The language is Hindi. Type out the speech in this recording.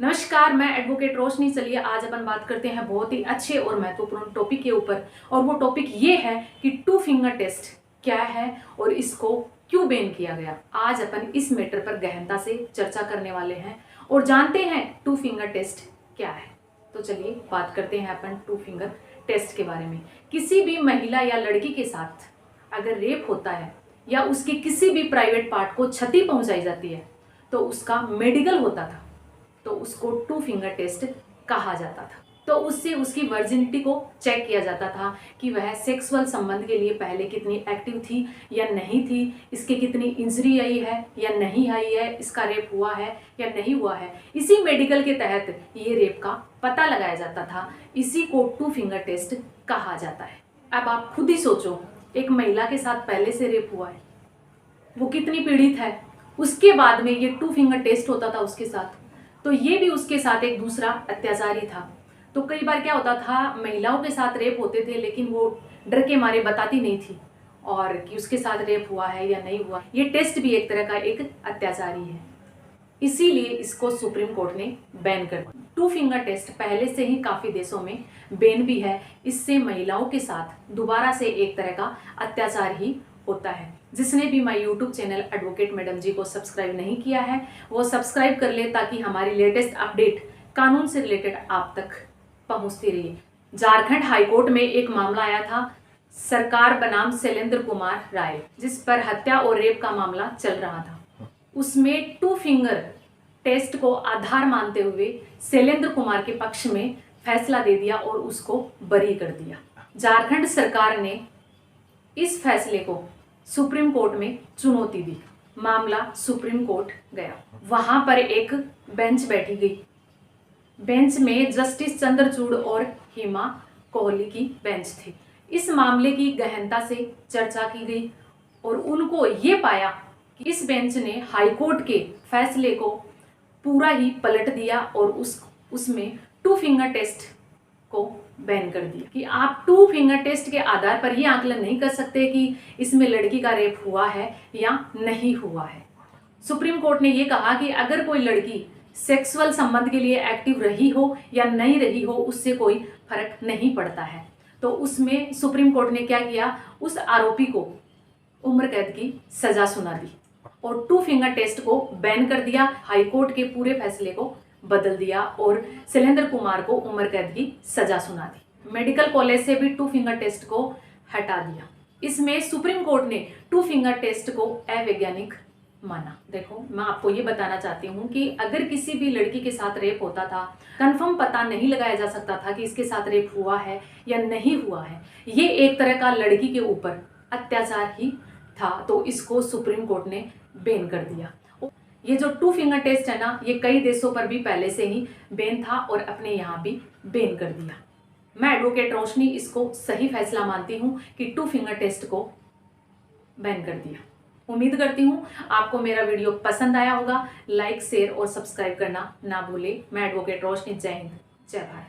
नमस्कार, मैं एडवोकेट रोशनी। चलिए आज अपन बात करते हैं बहुत ही अच्छे और महत्वपूर्ण टॉपिक के ऊपर। और वो टॉपिक ये है कि टू फिंगर टेस्ट क्या है और इसको क्यों बैन किया गया। आज अपन इस मैटर पर गहनता से चर्चा करने वाले हैं और जानते हैं टू फिंगर टेस्ट क्या है। तो चलिए बात करते हैं अपन टू फिंगर टेस्ट के बारे में। किसी भी महिला या लड़की के साथ अगर रेप होता है या उसके किसी भी प्राइवेट पार्ट को क्षति पहुंचाई जाती है तो उसका मेडिकल होता था, तो उसको टू फिंगर टेस्ट कहा जाता था। तो उससे उसकी वर्जिनिटी को चेक किया जाता था कि वह सेक्सुअल संबंध के लिए पहले कितनी एक्टिव थी या नहीं थी, इसके कितनी इंजरी आई है या नहीं आई है, इसका रेप हुआ है या नहीं हुआ है। इसी मेडिकल के तहत ये रेप का पता लगाया जाता था। इसी को टू फिंगर टेस्ट कहा जाता है। अब आप खुद ही सोचो, एक महिला के साथ पहले से रेप हुआ है, वो कितनी पीड़ित है, उसके बाद में ये टू फिंगर टेस्ट होता था उसके साथ। तो ये भी उसके साथ एक दूसरा अत्याचारी था। तो कई बार क्या होता था, महिलाओं के साथ रेप होते थे लेकिन वो डर के मारे बताती नहीं थी और कि उसके साथ रेप हुआ है या नहीं हुआ। ये टेस्ट भी एक तरह का एक अत्याचारी है, इसीलिए इसको सुप्रीम कोर्ट ने बैन कर दिया। टू फिंगर टेस्ट पहले से ही काफी देशों में बैन भी है। इससे महिलाओं के साथ दोबारा से एक तरह का अत्याचार ही होता है। जिसने भी my YouTube channel advocate madam ji को सब्सक्राइब नहीं किया है वो सब्सक्राइब कर ले, ताकि हमारी लेटेस्ट अपडेट कानून से रिलेटेड आप तक पहुंचती रही। झारखंड हाईकोर्ट में एक मामला आया था, सरकार बनाम शैलेंद्र कुमार राय, जिस पर हत्या और रेप का मामला चल रहा था। उसमें टू फिंगर टेस्ट को आधार मानते हुए शैलेंद्र कुमार के पक्ष में फैसला दे दिया और उसको बरी कर दिया। झारखंड सरकार ने इस फैसले को सुप्रीम कोर्ट में चुनौती दी। मामला सुप्रीम कोर्ट गया, वहां पर एक बेंच बैठी गई। बेंच में जस्टिस चंद्रचूड़ और हेमा कोहली की बेंच थी। इस मामले की गहनता से चर्चा की गई और उनको ये पाया कि इस बेंच ने हाईकोर्ट के फैसले को पूरा ही पलट दिया और उसमें टू फिंगर टेस्ट को बैन कर दिया कि आप टू फिंगर टेस्ट के आधार पर ये आकलन नहीं कर सकते कि इसमें लड़की का रेप हुआ है या नहीं हुआ है। सुप्रीम कोर्ट ने ये कहा कि अगर कोई लड़की सेक्सुअल संबंध के लिए एक्टिव रही हो या नहीं रही हो, उससे कोई फर्क नहीं पड़ता है। तो उसमें सुप्रीम कोर्ट ने क्या किया, उस आरोपी को उम्र कैद की सजा सुना दी और टू फिंगर टेस्ट को बैन कर दिया। हाईकोर्ट के पूरे फैसले को बदल दिया और शैलेंद्र कुमार को उम्र कैद की सजा सुना दी। मेडिकल कॉलेज से भी टू फिंगर टेस्ट को हटा दिया। इसमें सुप्रीम कोर्ट ने टू फिंगर टेस्ट को अवैज्ञानिक माना। देखो, मैं आपको ये बताना चाहती हूँ कि अगर किसी भी लड़की के साथ रेप होता था, कंफर्म पता नहीं लगाया जा सकता था कि इसके साथ रेप हुआ है या नहीं हुआ है, ये एक तरह का लड़की के ऊपर अत्याचार ही था। तो इसको सुप्रीम कोर्ट ने बैन कर दिया। ये जो टू फिंगर टेस्ट है ना, ये कई देशों पर भी पहले से ही बैन था और अपने यहाँ भी बैन कर दिया। मैं एडवोकेट रोशनी इसको सही फैसला मानती हूँ कि टू फिंगर टेस्ट को बैन कर दिया। उम्मीद करती हूँ आपको मेरा वीडियो पसंद आया होगा। लाइक, शेयर और सब्सक्राइब करना ना भूले। मैं एडवोकेट रोशनी। जय हिंद, जय भारत।